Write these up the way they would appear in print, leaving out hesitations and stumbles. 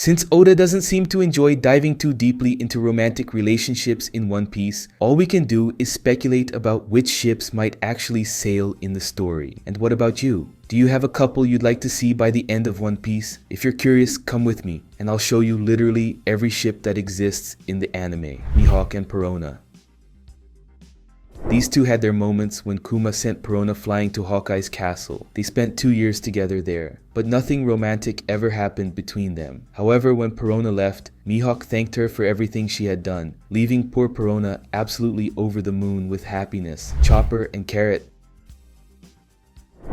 Since Oda doesn't seem to enjoy diving too deeply into romantic relationships in One Piece, all we can do is speculate about which ships might actually sail in the story. And what about you? Do you have a couple you'd like to see by the end of One Piece? If you're curious, come with me, and I'll show you literally every ship that exists in the anime, Mihawk and Perona. These two had their moments when Kuma sent Perona flying to Hawkeye's castle. They spent 2 years together there, but nothing romantic ever happened between them. However, when Perona left, Mihawk thanked her for everything she had done, leaving poor Perona absolutely over the moon with happiness. Chopper and Carrot.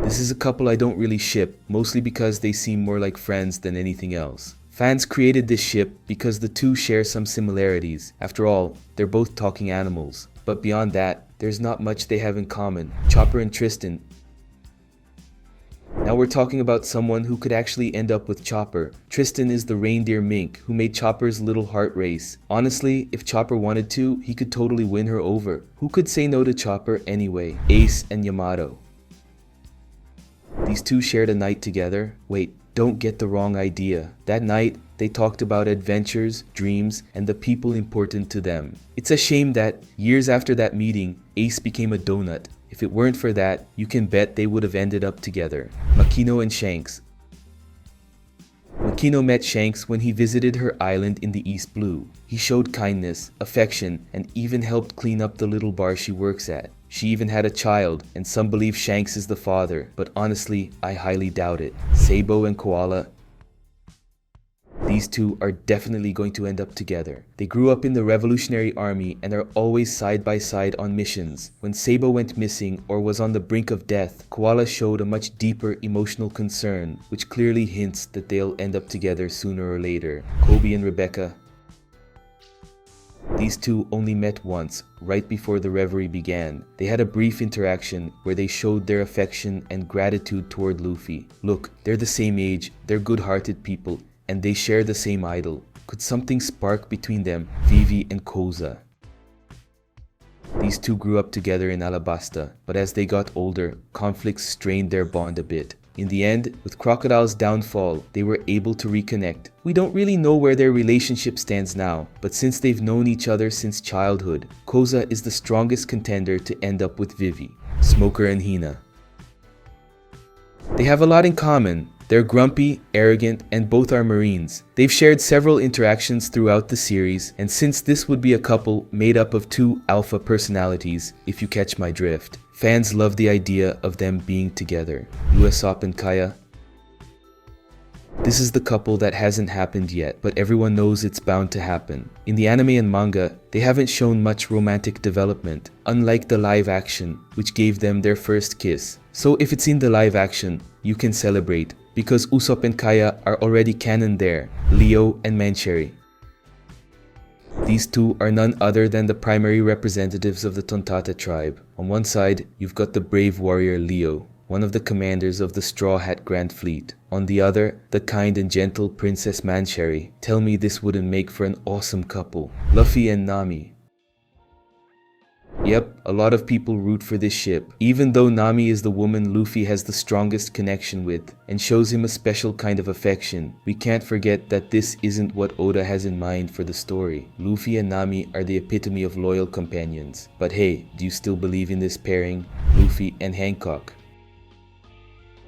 This is a couple I don't really ship, mostly because they seem more like friends than anything else. Fans created this ship because the two share some similarities. After all, they're both talking animals. But beyond that, there's not much they have in common. Chopper and Tristan. Now we're talking about someone who could actually end up with Chopper. Tristan is the reindeer mink who made Chopper's little heart race. Honestly, if Chopper wanted to, he could totally win her over. Who could say no to Chopper anyway? Ace and Yamato. These two shared a night together. Wait, don't get the wrong idea. That night, they talked about adventures, dreams, and the people important to them. It's a shame that, years after that meeting, Ace became a donut. If it weren't for that, you can bet they would have ended up together. Makino and Shanks. Makino met Shanks when he visited her island in the East Blue. He showed kindness, affection, and even helped clean up the little bar she works at. She even had a child, and some believe Shanks is the father, but honestly, I highly doubt it. Sabo and Koala. These two are definitely going to end up together. They grew up in the Revolutionary Army and are always side by side on missions. When Sabo went missing or was on the brink of death, Koala showed a much deeper emotional concern, which clearly hints that they'll end up together sooner or later. Koby and Rebecca. These two only met once, right before the reverie began. They had a brief interaction where they showed their affection and gratitude toward Luffy. Look, they're the same age, they're good-hearted people, and they share the same idol. Could something spark between them? Vivi and Koza. These two grew up together in Alabasta, but as they got older, conflicts strained their bond a bit. In the end, with Crocodile's downfall, they were able to reconnect. We don't really know where their relationship stands now, but since they've known each other since childhood, Koza is the strongest contender to end up with Vivi. Smoker and Hina. They have a lot in common. They're grumpy, arrogant, and both are Marines. They've shared several interactions throughout the series, and since this would be a couple made up of two alpha personalities, if you catch my drift, fans love the idea of them being together. Usopp and Kaya. This is the couple that hasn't happened yet, but everyone knows it's bound to happen. In the anime and manga, they haven't shown much romantic development, unlike the live action, which gave them their first kiss. So if it's in the live action, you can celebrate, because Usopp and Kaya are already canon there, Leo and Mansherry. These two are none other than the primary representatives of the Tontata tribe. On one side, you've got the brave warrior Leo, one of the commanders of the Straw Hat Grand Fleet. On the other, the kind and gentle Princess Mansherry. Tell me this wouldn't make for an awesome couple. Luffy and Nami. Yep, a lot of people root for this ship, even though Nami is the woman Luffy has the strongest connection with and shows him a special kind of affection. We can't forget that this isn't what Oda has in mind for the story. Luffy and Nami are the epitome of loyal companions. But hey, do you still believe in this pairing? Luffy and Hancock.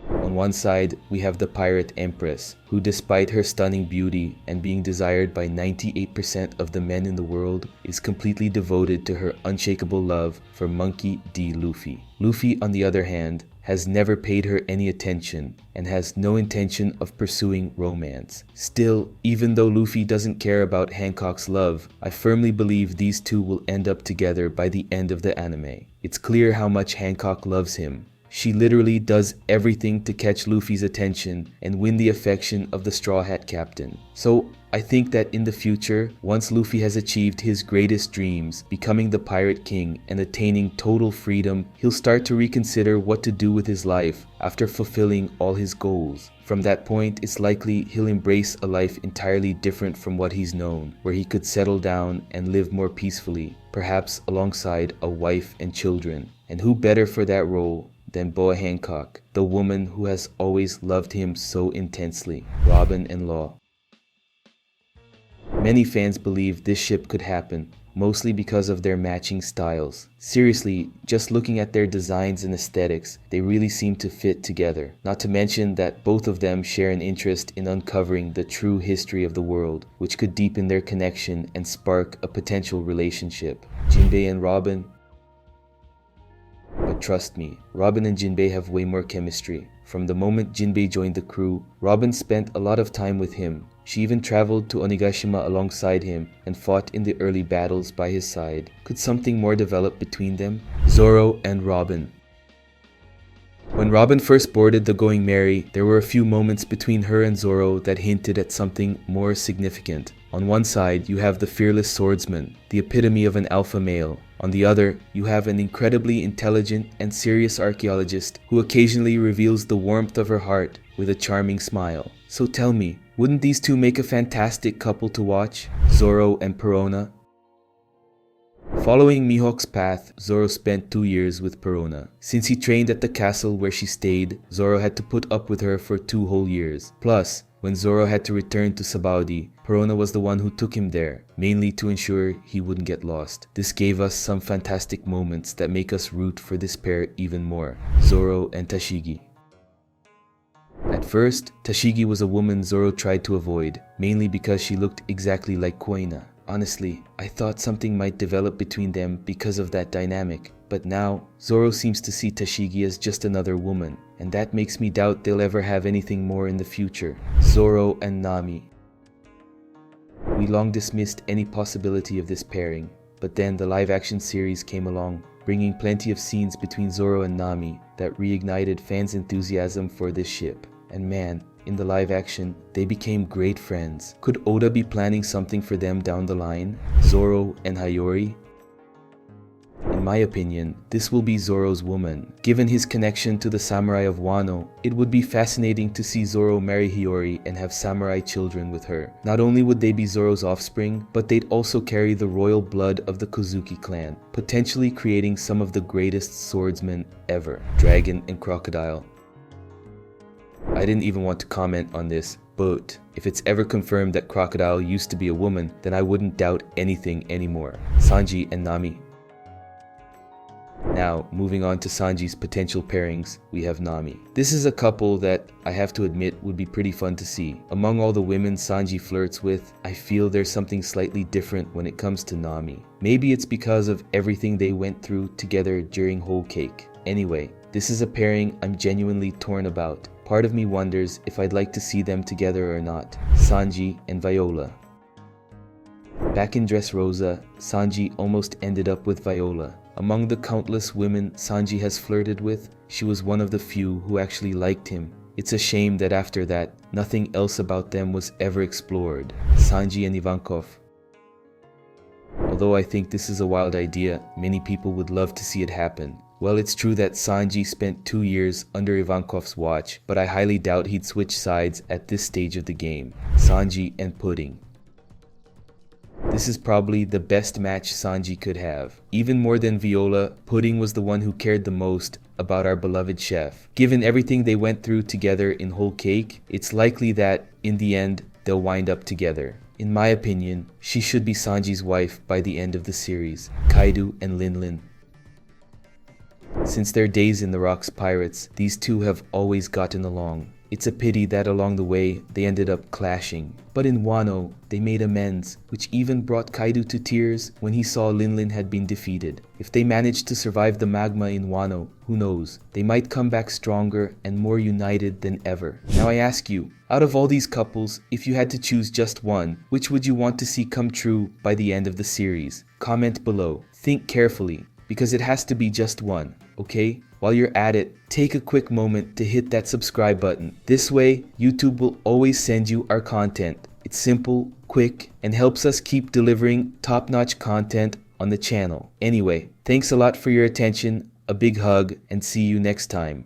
On one side, we have the pirate empress, who despite her stunning beauty and being desired by 98% of the men in the world, is completely devoted to her unshakable love for Monkey D. Luffy. Luffy, on the other hand, has never paid her any attention and has no intention of pursuing romance. Still, even though Luffy doesn't care about Hancock's love, I firmly believe these two will end up together by the end of the anime. It's clear how much Hancock loves him. She literally does everything to catch Luffy's attention and win the affection of the Straw Hat Captain. So I think that in the future, once Luffy has achieved his greatest dreams, becoming the Pirate King and attaining total freedom, he'll start to reconsider what to do with his life after fulfilling all his goals. From that point, it's likely he'll embrace a life entirely different from what he's known, where he could settle down and live more peacefully, perhaps alongside a wife and children. And who better for that role than Boa Hancock, the woman who has always loved him so intensely, Robin and Law. Many fans believe this ship could happen, mostly because of their matching styles. Seriously, just looking at their designs and aesthetics, they really seem to fit together. Not to mention that both of them share an interest in uncovering the true history of the world, which could deepen their connection and spark a potential relationship. Jinbe and Robin. But trust me, Robin and Jinbe have way more chemistry. From the moment Jinbe joined the crew, Robin spent a lot of time with him. She even traveled to Onigashima alongside him and fought in the early battles by his side. Could something more develop between them? Zoro and Robin. When Robin first boarded the Going Merry, there were a few moments between her and Zoro that hinted at something more significant. On one side, you have the fearless swordsman, the epitome of an alpha male. On the other, you have an incredibly intelligent and serious archaeologist who occasionally reveals the warmth of her heart with a charming smile. So tell me, wouldn't these two make a fantastic couple to watch? Zoro and Perona. Following Mihawk's path, Zoro spent 2 years with Perona. Since he trained at the castle where she stayed, Zoro had to put up with her for 2 whole years. Plus, when Zoro had to return to Sabaody, Perona was the one who took him there, mainly to ensure he wouldn't get lost. This gave us some fantastic moments that make us root for this pair even more. Zoro and Tashigi. At first, Tashigi was a woman Zoro tried to avoid, mainly because she looked exactly like Koina. Honestly, I thought something might develop between them because of that dynamic. But now, Zoro seems to see Tashigi as just another woman, and that makes me doubt they'll ever have anything more in the future. Zoro and Nami. We long dismissed any possibility of this pairing, but then the live-action series came along, bringing plenty of scenes between Zoro and Nami that reignited fans' enthusiasm for this ship. And man, in the live action, they became great friends. Could Oda be planning something for them down the line? Zoro and Hiyori? In my opinion, this will be Zoro's woman. Given his connection to the samurai of Wano, it would be fascinating to see Zoro marry Hiyori and have samurai children with her. Not only would they be Zoro's offspring, but they'd also carry the royal blood of the Kozuki clan, potentially creating some of the greatest swordsmen ever. Dragon and Crocodile. I didn't even want to comment on this, but if it's ever confirmed that Crocodile used to be a woman, then I wouldn't doubt anything anymore. Sanji and Nami. Now, moving on to Sanji's potential pairings, we have Nami. This is a couple that I have to admit would be pretty fun to see. Among all the women Sanji flirts with, I feel there's something slightly different when it comes to Nami. Maybe it's because of everything they went through together during Whole Cake. Anyway, this is a pairing I'm genuinely torn about. Part of me wonders if I'd like to see them together or not. Sanji and Viola. Back in Dressrosa, Sanji almost ended up with Viola. Among the countless women Sanji has flirted with, she was one of the few who actually liked him. It's a shame that after that, nothing else about them was ever explored. Sanji and Ivankov. Although I think this is a wild idea, many people would love to see it happen. Well, it's true that Sanji spent 2 years under Ivankov's watch, but I highly doubt he'd switch sides at this stage of the game. Sanji and Pudding. This is probably the best match Sanji could have. Even more than Viola, Pudding was the one who cared the most about our beloved chef. Given everything they went through together in Whole Cake, it's likely that, in the end, they'll wind up together. In my opinion, she should be Sanji's wife by the end of the series. Kaido and Linlin. Since their days in the Rocks Pirates, these two have always gotten along. It's a pity that along the way, they ended up clashing. But in Wano, they made amends, which even brought Kaido to tears when he saw Linlin had been defeated. If they managed to survive the magma in Wano, who knows? They might come back stronger and more united than ever. Now I ask you, out of all these couples, if you had to choose just one, which would you want to see come true by the end of the series? Comment below. Think carefully, because it has to be just one, okay? While you're at it, take a quick moment to hit that subscribe button. This way, YouTube will always send you our content. It's simple, quick, and helps us keep delivering top-notch content on the channel. Anyway, thanks a lot for your attention, a big hug, and see you next time.